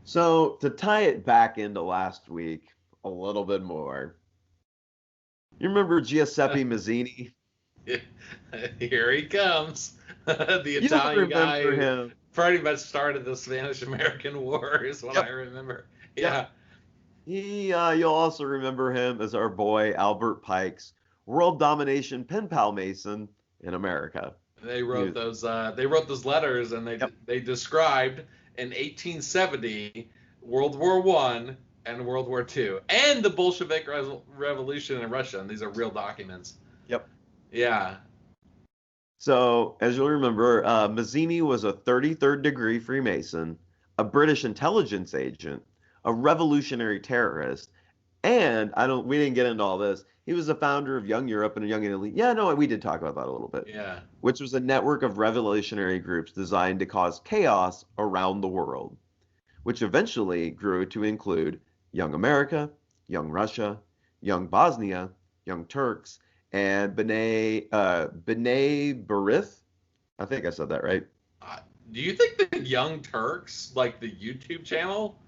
So to tie it back into last week a little bit more, you remember Giuseppe Mazzini? Here he comes. The You don't Italian guy remember who him? pretty much started the Spanish-American War is what I Yep, remember. yep. Yeah, You'll also remember him as our boy Albert Pike's world domination pen pal Mason in America. He was, they wrote those letters, and yep, they described in 1870 World War One and World War Two and the Bolshevik Revolution in Russia. And these are real documents. yep. Yeah. So, as you'll remember, Mazzini was a 33rd degree Freemason, a British intelligence agent, a revolutionary terrorist, and we didn't get into all this. He was the founder of Young Europe and Young Italy. Yeah, no, we did talk about that a little bit, Yeah. which was a network of revolutionary groups designed to cause chaos around the world, which eventually grew to include Young America, Young Russia, Young Bosnia, Young Turks, and B'nai B'rith. I think I said that right. Uh, do you think the Young Turks, like the YouTube channel,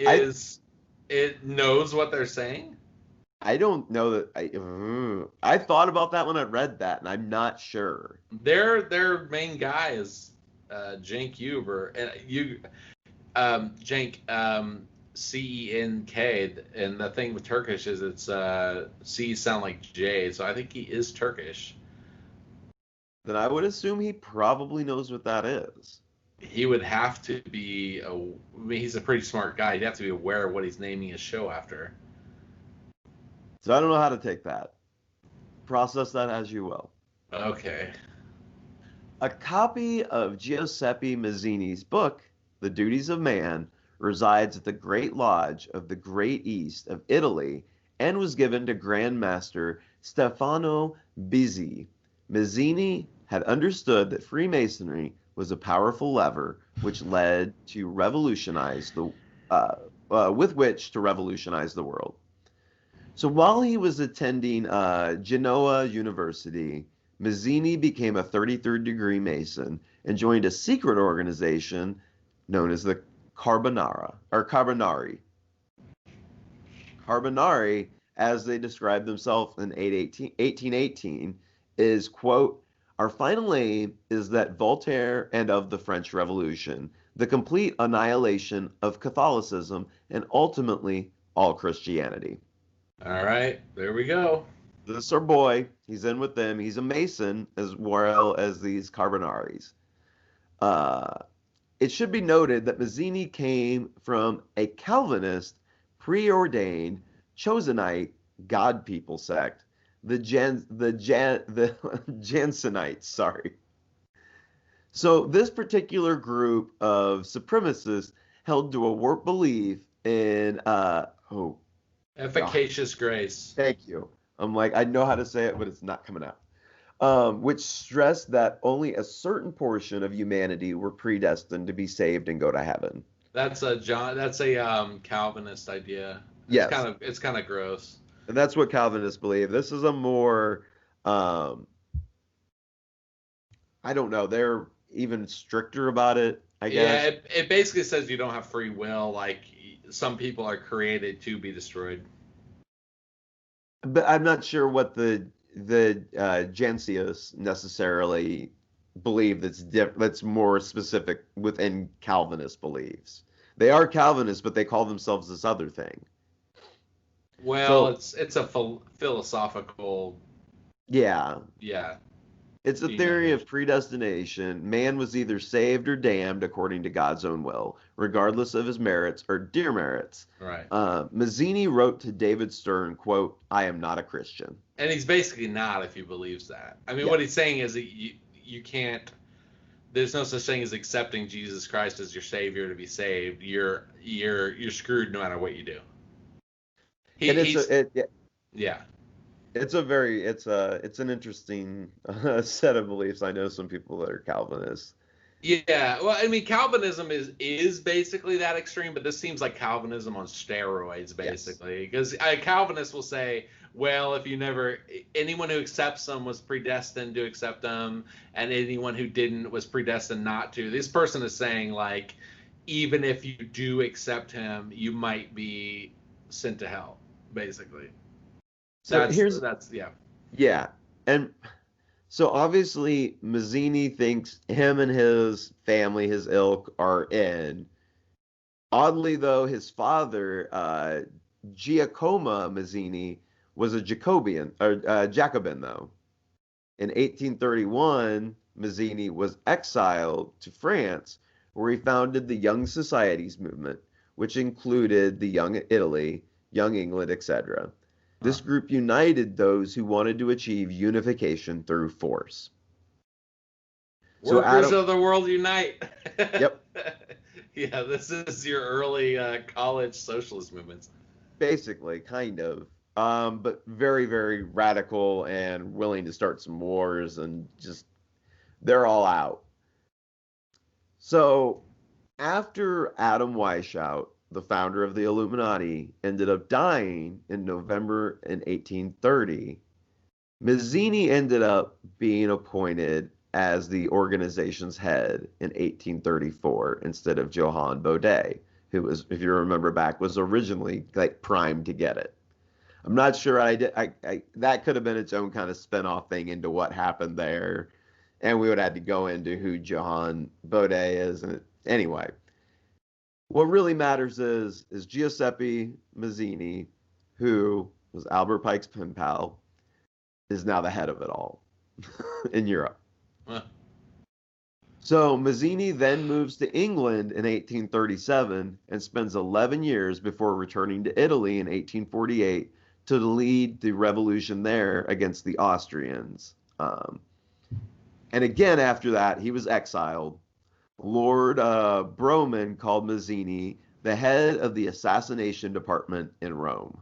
I is it knows what they're saying? I don't know that I thought about that when I read that, and I'm not sure. Their main guy is Cenk Uber, and Cenk Cenk, and the thing with Turkish is it's C sound like J, so I think he is Turkish. Then I would assume he probably knows what that is. He would have to be. I mean, he's a pretty smart guy. He'd have to be aware of what he's naming his show after. So I don't know how to take that. Process that as you will. Okay. A copy of Giuseppe Mazzini's book, The Duties of Man, resides at the Great Lodge of the Great East of Italy and was given to Grand Master Stefano Bizzi. Mazzini had understood that Freemasonry was a powerful lever which led to revolutionize the with which to revolutionize the world. So while he was attending Genoa University, Mazzini became a 33rd degree Mason and joined a secret organization known as the Carbonari. Carbonari, as they describe themselves in 1818, is, quote, our final aim is that Voltaire and of the French Revolution, the complete annihilation of Catholicism and ultimately all Christianity. All right. There we go. This is our boy. He's in with them. He's a Mason as well as these Carbonaris. Uh, it should be noted that Mazzini came from a Calvinist, preordained, Chosenite God people sect, the Jansenites. Sorry. So this particular group of supremacists held to a warped belief in oh God, Efficacious grace. thank you. I'm like, I know how to say it, but it's not coming out. Which stressed that only a certain portion of humanity were predestined to be saved and go to heaven. That's a John. That's a Calvinist idea. Yes, It's kind of gross. and that's what Calvinists believe. This is a more, um, I don't know, they're even stricter about it, I Yeah, guess. it basically says you don't have free will. Like some people are created to be destroyed. But I'm not sure what the Gentius necessarily believe that's more specific within Calvinist beliefs. They are Calvinists, but they call themselves this other thing. Well, So it's a philosophical, yeah, yeah, it's a view, I theory guess. of predestination. Man was either saved or damned according to God's own will, regardless of his merits or demerits. Right. Mazzini wrote to David Stern, quote, I am not a Christian. And he's basically not if he believes that. I mean, what he's Yes. saying is that you can't. There's no such thing as accepting Jesus Christ as your savior to be saved. You're screwed no matter what you do. And He's yeah. it's an interesting set of beliefs. I know some people that are Calvinists. Yeah, well, I mean, Calvinism is basically that extreme, but this seems like Calvinism on steroids, Yes. basically. Because Calvinists will say, well, if you never, anyone who accepts them was predestined to accept them, and anyone who didn't was predestined not to. This person is saying, like, even if you do accept him, you might be sent to hell, basically. So That's yeah. yeah. And so obviously Mazzini thinks him and his family, his ilk, are in. Oddly though, his father, Giacomo Mazzini, was a Jacobin though. In 1831, Mazzini was exiled to France, where he founded the Young Societies movement, which included the Young Italy, Young England, etc. Huh. This group united those who wanted to achieve unification through force. So Workers Adam, of the world unite. yep, Yeah, this is your early college socialist movements. basically, kind of, but very, very radical and willing to start some wars and just they're all out. So after Adam Weishaupt, the founder of the Illuminati, ended up dying in November in 1830, Mazzini ended up being appointed as the organization's head in 1834 instead of Johann Baudet, who was, if you remember back, was originally like primed to get it. I'm not sure that could have been its own kind of spin-off thing into what happened there. And we would have to go into who Johann Baudet is. And anyway, what really matters is Giuseppe Mazzini, who was Albert Pike's pen pal, is now the head of it all in Europe. Huh. So Mazzini then moves to England in 1837 and spends 11 years before returning to Italy in 1848 to lead the revolution there against the Austrians. And again, after that, he was exiled. Lord Broman called Mazzini the head of the assassination department in Rome.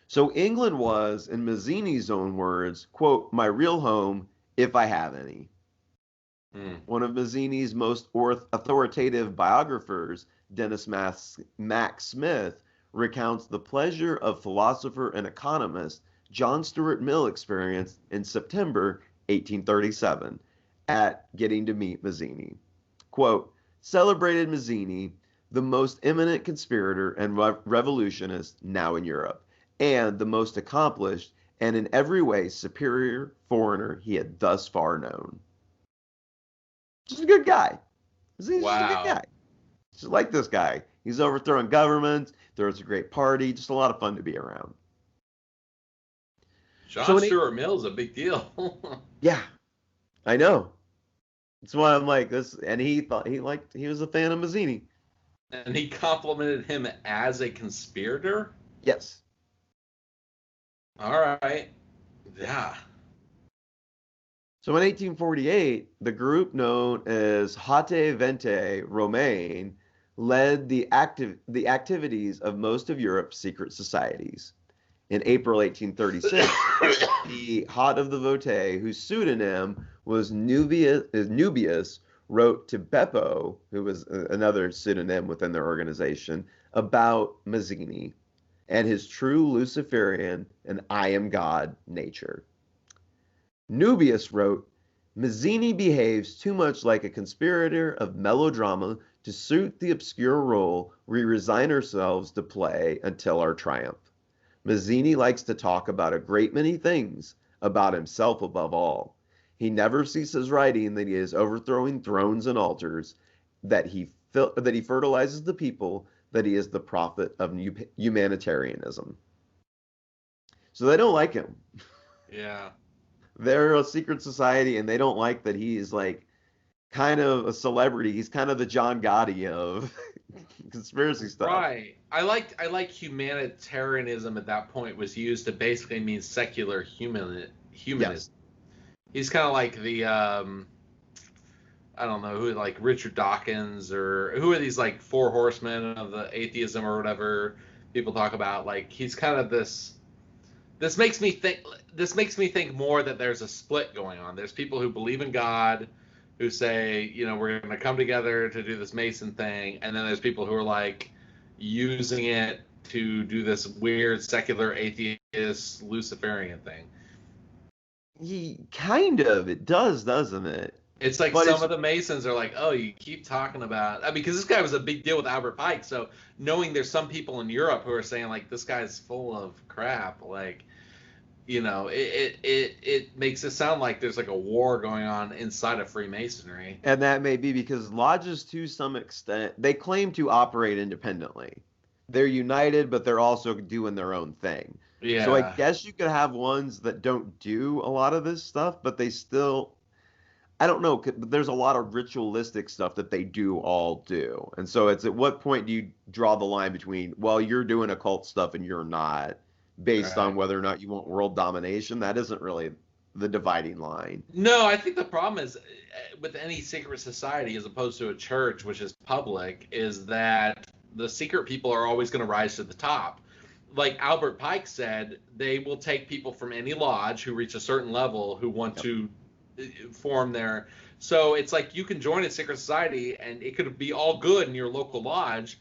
So England was, in Mazzini's own words, quote, my real home, if I have any. One of Mazzini's most authoritative biographers, Dennis Mack Smith, recounts the pleasure of philosopher and economist John Stuart Mill experienced in September 1837 at getting to meet Mazzini. Quote, celebrated Mazzini, the most eminent conspirator and revolutionist now in Europe, and the most accomplished and in every way superior foreigner he had thus far known. Just a good guy. He's just a good guy. Just like this guy. He's overthrowing governments, throws a great party, just a lot of fun to be around. John Stuart Mill is a big deal. Yeah, I know. That's why I'm like this, and he thought he was a fan of Mazzini. And he complimented him as a conspirator? Yes. All right. Yeah. So in 1848, the group known as Hate Vente Romain led the activities of most of Europe's secret societies. In April 1836, the Hot of the Vote, whose pseudonym was Nubius, wrote to Beppo, who was another pseudonym within their organization, about Mazzini and his true Luciferian and I am God nature. Nubius wrote, Mazzini behaves too much like a conspirator of melodrama to suit the obscure role we resign ourselves to play until our triumph. Mazzini likes to talk about a great many things, about himself above all. He never ceases writing that he is overthrowing thrones and altars, that he fertilizes the people, that he is the prophet of humanitarianism. So they don't like him. Yeah. They're a secret society, and they don't like that he's like kind of a celebrity. He's kind of the John Gotti of conspiracy stuff. Right. I like humanitarianism at that point was used to basically mean secular humanism. Yes. He's kind of like the I don't know who, like Richard Dawkins, or who are these like four horsemen of the atheism or whatever people talk about. Like he's kind of this. This makes me think more that there's a split going on. There's people who believe in God, who say, you know, we're going to come together to do this Mason thing, and then there's people who are like using it to do this weird secular atheist Luciferian thing. It does, doesn't it? It's like But some it's of the Masons are like, oh, you keep talking about, I mean, because this guy was a big deal with Albert Pike. So knowing there's some people in Europe who are saying like this guy's full of crap, like, it makes it sound like there's like a war going on inside of Freemasonry. and that may be because lodges, to some extent, they claim to operate independently. They're united, but they're also doing their own thing. So I Yeah. guess you could have ones that don't do a lot of this stuff, but they still, I don't know, but there's a lot of ritualistic stuff that they do all do. And so it's at what point do you draw the line between, well, you're doing occult stuff and you're not, based on Right. whether or not you want world domination? That isn't really the dividing line. No, I think the problem is with any secret society as opposed to a church, which is public, is that the secret people are always going to rise to the top. Like Albert Pike said, they will take people from any lodge who reach a certain level who want Yep. to form their. So it's like you can join a secret society and it could be all good in your local lodge,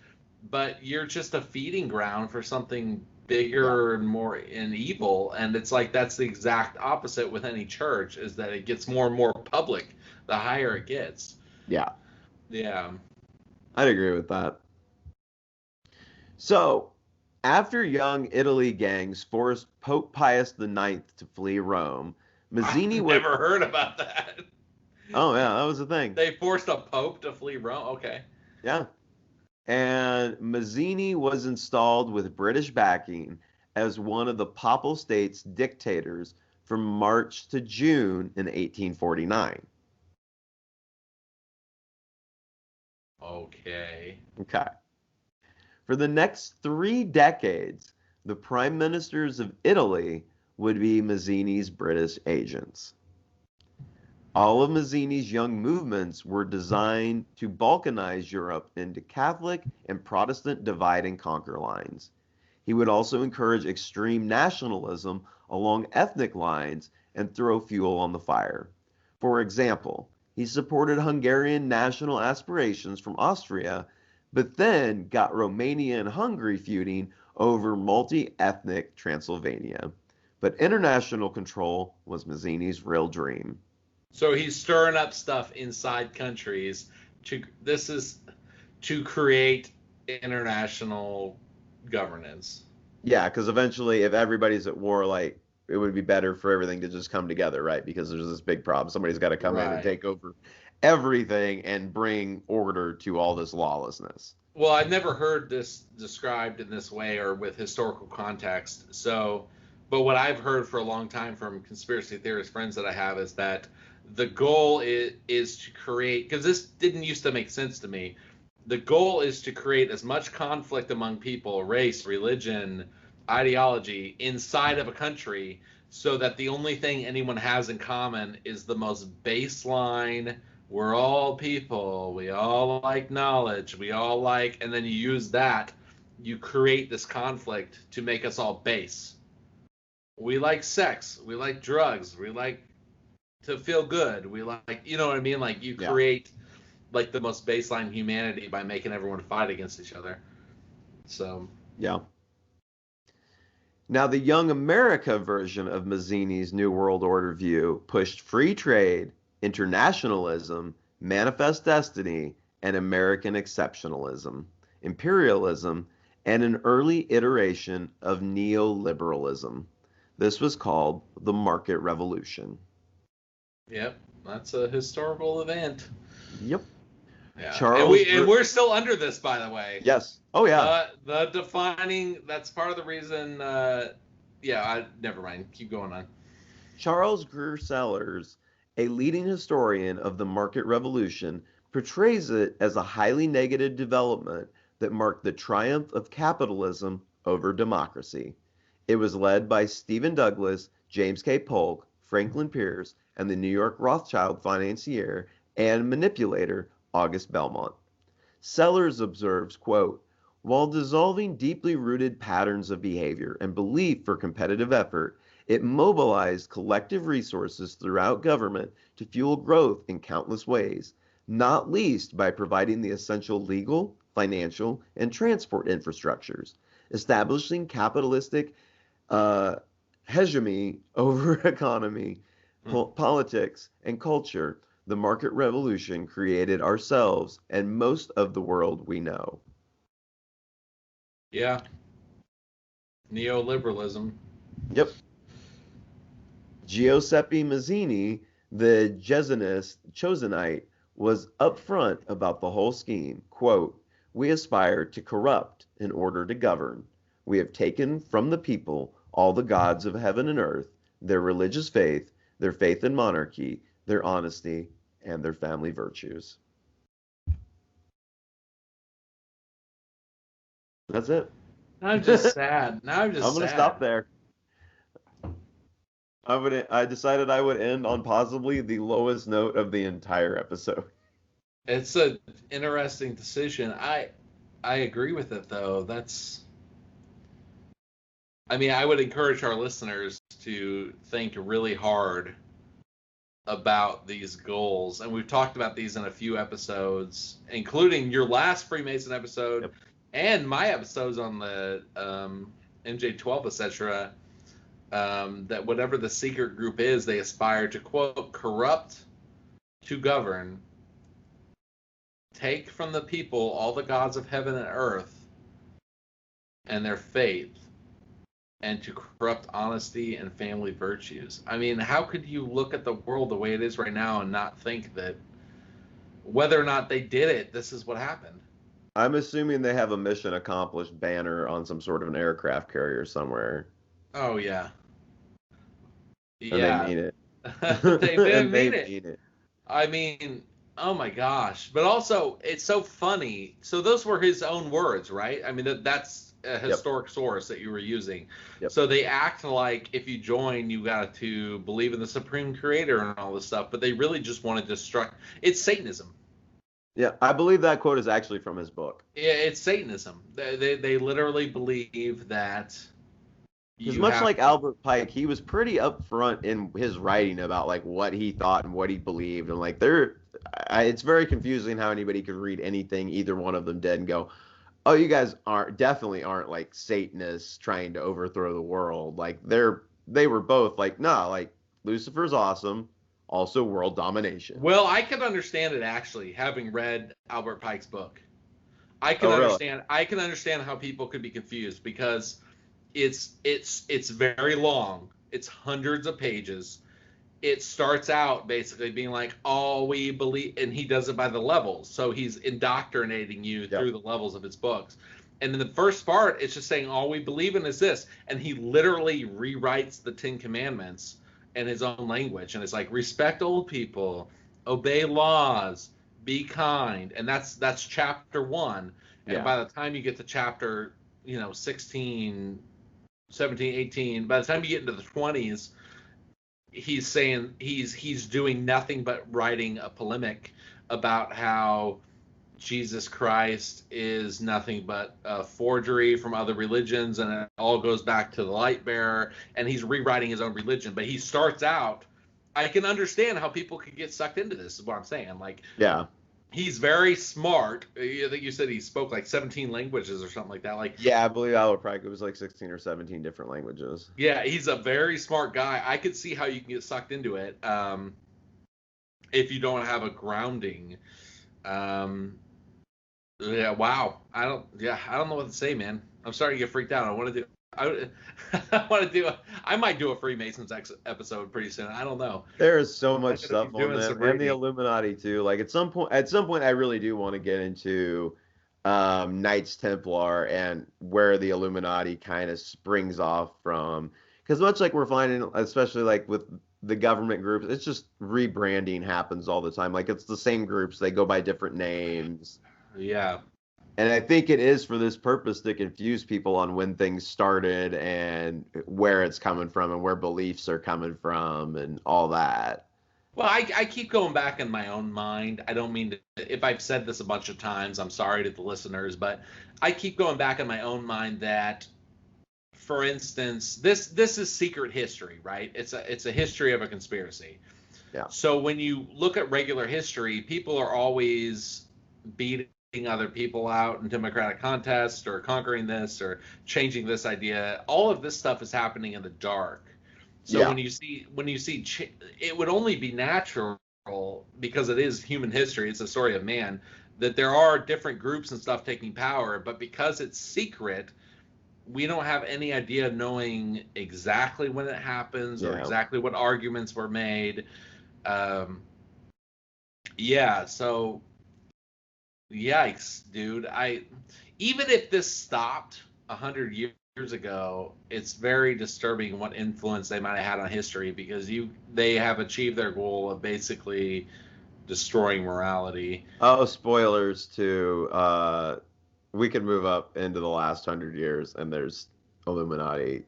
but you're just a feeding ground for something Yeah. bigger and more and evil. And it's like that's the exact opposite with any church, is that it gets more and more public the higher it gets. Yeah. Yeah. I'd agree with that. So, after young Italy gangs forced Pope Pius IX to flee Rome, I've Mazzini was. never heard about that. Oh, yeah, that was the thing. They forced a pope to flee Rome. Okay. Yeah. And Mazzini was installed with British backing as one of the Papal States dictators from March to June in 1849. Okay. Okay. For the next 3 decades, the prime ministers of Italy would be Mazzini's British agents. All of Mazzini's young movements were designed to balkanize Europe into Catholic and Protestant divide and conquer lines. He would also encourage extreme nationalism along ethnic lines and throw fuel on the fire. For example, he supported Hungarian national aspirations from Austria, but then got Romania and Hungary feuding over multi-ethnic Transylvania. But international control was Mazzini's real dream. So he's stirring up stuff inside countries to this is to create international governance. Yeah, because eventually, if everybody's at war, like it would be better for everything to just come together, right? Because there's this big problem. Somebody's got to come in and Right. take over everything and bring order to all this lawlessness. Well, I've never heard this described in this way or with historical context. So, but what I've heard for a long time from conspiracy theorist friends that I have is that the goal is to create, because this didn't used to make sense to me. The goal is to create as much conflict among people, race, religion, ideology inside of a country so that the only thing anyone has in common is the most baseline, we're all people, we all like knowledge, we all like, and then you use that, you create this conflict to make us all base. We like sex, we like drugs, we like to feel good, we like, you know what I mean? Like you Yeah, create like the most baseline humanity by making everyone fight against each other. So, yeah. Now, the Young America version of Mazzini's New World Order view pushed free trade, internationalism, manifest destiny, and American exceptionalism, imperialism, and an early iteration of neoliberalism. This was called the Market Revolution. yep, that's a historical event. Yep. Yeah, and Charles, we're still under this, by the way. yes. Oh, yeah. The defining, that's part of the reason. Never mind. Keep going on. Charles Greer Sellers, a leading historian of the market revolution, portrays it as a highly negative development that marked the triumph of capitalism over democracy. It was led by Stephen Douglas, James K. Polk, Franklin Pierce, and the New York Rothschild financier and manipulator August Belmont. Sellers observes, quote, while dissolving deeply rooted patterns of behavior and belief for competitive effort, it mobilized collective resources throughout government to fuel growth in countless ways, not least by providing the essential legal, financial, and transport infrastructures, establishing capitalistic hegemony over economy, Hmm. politics, and culture, the market revolution created ourselves and most of the world we know. Yeah. Neoliberalism. Yep. Giuseppe Mazzini, the Chosenite, was upfront about the whole scheme. Quote, "We aspire to corrupt in order to govern. We have taken from the people all the gods of heaven and earth, their religious faith, their faith in monarchy, their honesty, and their family virtues." That's it. I'm just sad. Now I'm just I'm gonna sad. stop there. I decided I would end on possibly the lowest note of the entire episode. It's a interesting decision. I agree with it though. I mean, I would encourage our listeners to think really hard about these goals. And we've talked about these in a few episodes, including your last Freemason episode Yep. and my episodes on the MJ12, etc. That whatever the secret group is, they aspire to, quote, corrupt to govern, take from the people all the gods of heaven and earth and their faith, and to corrupt honesty and family virtues. I mean, how could you look at the world the way it is right now and not think that whether or not they did it, this is what happened? I'm assuming they have a mission accomplished banner on some sort of an aircraft carrier somewhere. Oh, yeah. And Yeah. they mean it. They And mean they it. mean it. I mean, oh my gosh. But also, it's so funny. So those were his own words, right? I mean, that's a historic source that you were using. Yep. So they act like if you join, you got to believe in the supreme creator and all this stuff, but they really just want to destruct. It's Satanism. Yeah, I believe that quote is actually from his book. Yeah, it's Satanism. They literally believe that. Because much like Albert Pike, he was pretty upfront in his writing about like what he thought and what he believed, and like it's very confusing how anybody could read anything either one of them did and go, "Oh, you guys definitely aren't like Satanists trying to overthrow the world." Like they were both like, "Nah, like Lucifer's awesome, also world domination." Well, I can understand it actually, having read Albert Pike's book. I can Really? understand. I can understand how people could be confused because it's very long. It's hundreds of pages. It starts out basically being like, all we believe, and he does it by the levels. So he's indoctrinating you through the levels of his books. And then the first part, it's just saying all we believe in is this. And he literally rewrites the 10 Commandments in his own language. And it's like, respect old people, obey laws, be kind. And that's chapter 1. And by the time you get to chapter, 16, 17, 18, by the time you get into the 20s, he's saying he's doing nothing but writing a polemic about how Jesus Christ is nothing but a forgery from other religions, and it all goes back to the light bearer, and he's rewriting his own religion. But he starts out, I can understand how people could get sucked into this, is what I'm saying. Like, Yeah. He's very smart. I think you said he spoke like 17 languages or something like that. Like, Yeah, I believe Albert Pike, it was like 16 or 17 different languages. yeah, he's a very smart guy. I could see how you can get sucked into it if you don't have a grounding. Yeah, wow. I don't know what to say, man. I'm starting to get freaked out. I might do a Freemasons episode pretty soon. I don't know. There is so much stuff on doing them, some and the reading. Illuminati too. Like at some point, I really do want to get into Knights Templar and where the Illuminati kind of springs off from. Because much like we're finding, especially like with the government groups, it's just rebranding happens all the time. Like it's the same groups, they go by different names. Yeah. And I think it is for this purpose to confuse people on when things started and where it's coming from and where beliefs are coming from and all that. Well, I keep going back in my own mind. I don't mean to, if I've said this a bunch of times, I'm sorry to the listeners, but I keep going back in my own mind that, for instance, this is secret history, right? It's a history of a conspiracy. Yeah. So when you look at regular history, people are always beating other people out in democratic contests or conquering this or changing this idea. All of this stuff is happening in the dark. So when you see it would only be natural because it is human history, it's a story of man, that there are different groups and stuff taking power, but because it's secret, we don't have any idea of knowing exactly when it happens or exactly what arguments were made. So yikes, dude. Even if this stopped 100 years ago, it's very disturbing what influence they might have had on history, because they have achieved their goal of basically destroying morality. Oh, spoilers too. We could move up into the last 100 years, and there's Illuminati.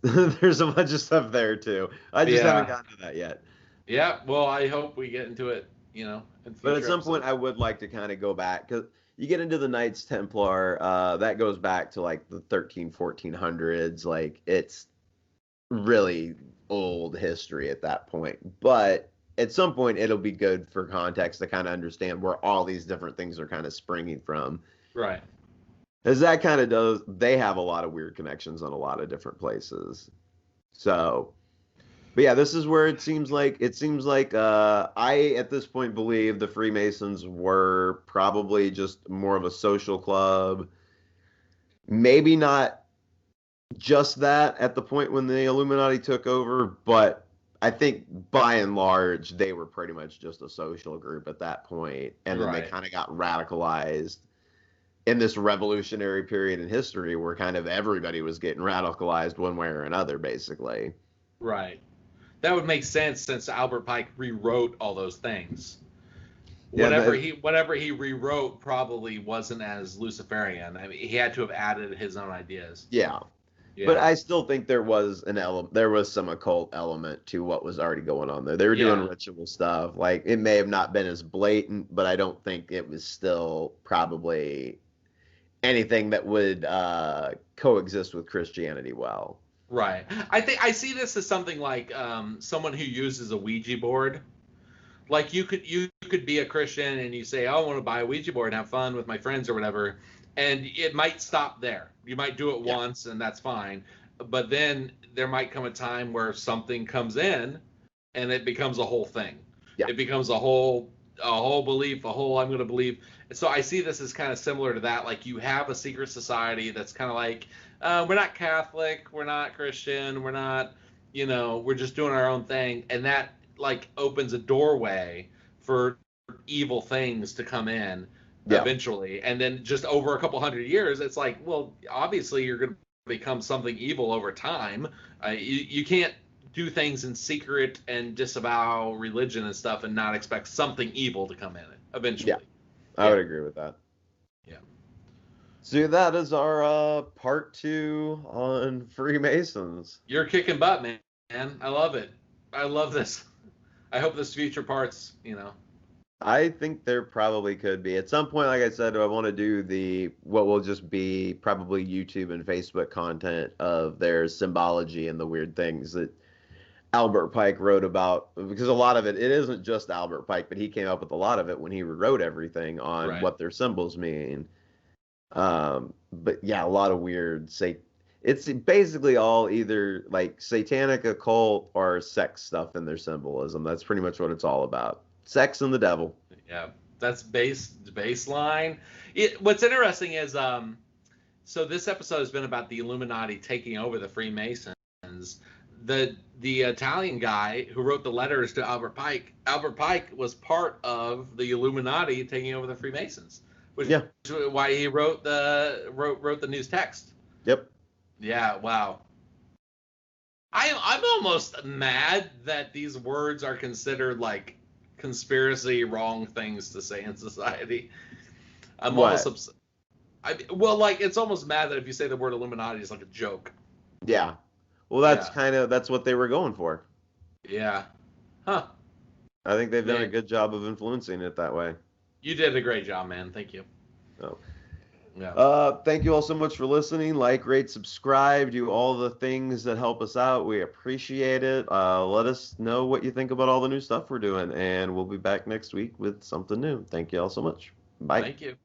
There's a bunch of stuff there too. I just haven't gotten to that yet. Yeah, well, I hope we get into it, in But at some episodes. point, I would like to kind of go back, because you get into the Knights Templar. That goes back to like the 1400s. Like, it's really old history at that point. But at some point, it'll be good for context to kind of understand where all these different things are kind of springing from. Right. As that kind of does, they have a lot of weird connections on a lot of different places. So, but yeah, this is where it seems like I at this point believe the Freemasons were probably just more of a social club. Maybe not just that at the point when the Illuminati took over, but I think by and large they were pretty much just a social group at that point, and then they kind of got radicalized in this revolutionary period in history where kind of everybody was getting radicalized one way or another, basically. Right. That would make sense, since Albert Pike rewrote all those things. Yeah, Whatever he rewrote probably wasn't as Luciferian. I mean, he had to have added his own ideas. Yeah. But I still think there was some occult element to what was already going on there. They were doing ritual stuff. Like, it may have not been as blatant, but I don't think it was still probably anything that would coexist with Christianity well. Right. I think I see this as something like someone who uses a Ouija board. Like, you could be a Christian and you say, oh, I want to buy a Ouija board and have fun with my friends or whatever, and it might stop there. You might do it once and that's fine, but then there might come a time where something comes in and it becomes a whole thing. Yeah. It becomes a whole belief, I'm going to believe. So I see this as kind of similar to that. Like, you have a secret society that's kind of like, we're not Catholic, we're not Christian, we're not, we're just doing our own thing. And that, like, opens a doorway for evil things to come in eventually. And then just over a couple hundred years, it's like, well, obviously you're going to become something evil over time. You can't do things in secret and disavow religion and stuff and not expect something evil to come in eventually. Yeah, I would agree with that. Yeah. So that is our part 2 on Freemasons. You're kicking butt, man. I love it. I love this. I hope this future parts, I think there probably could be. At some point, like I said, I want to do what will just be probably YouTube and Facebook content of their symbology and the weird things that Albert Pike wrote about, because a lot of it isn't just Albert Pike, but he came up with a lot of it when he wrote everything on what their symbols mean. But yeah, a lot of weird it's basically all either like satanic, occult, or sex stuff in their symbolism. That's pretty much what it's all about. Sex and the devil. Yeah, that's baseline. What's interesting is, so this episode has been about the Illuminati taking over the Freemasons. The Italian guy who wrote the letters to Albert Pike was part of the Illuminati taking over the Freemasons, which is why he wrote the news text. Yep. Yeah. Wow. I'm almost mad that these words are considered like conspiracy wrong things to say in society. I'm almost upset. It's almost mad that if you say the word Illuminati, it's like a joke. Yeah. Well, that's what they were going for. Yeah. Huh. I think they've done a good job of influencing it that way. You did a great job, man. Thank you. Oh. Yeah. Thank you all so much for listening. Like, rate, subscribe, do all the things that help us out. We appreciate it. Let us know what you think about all the new stuff we're doing, and we'll be back next week with something new. Thank you all so much. Bye. Thank you.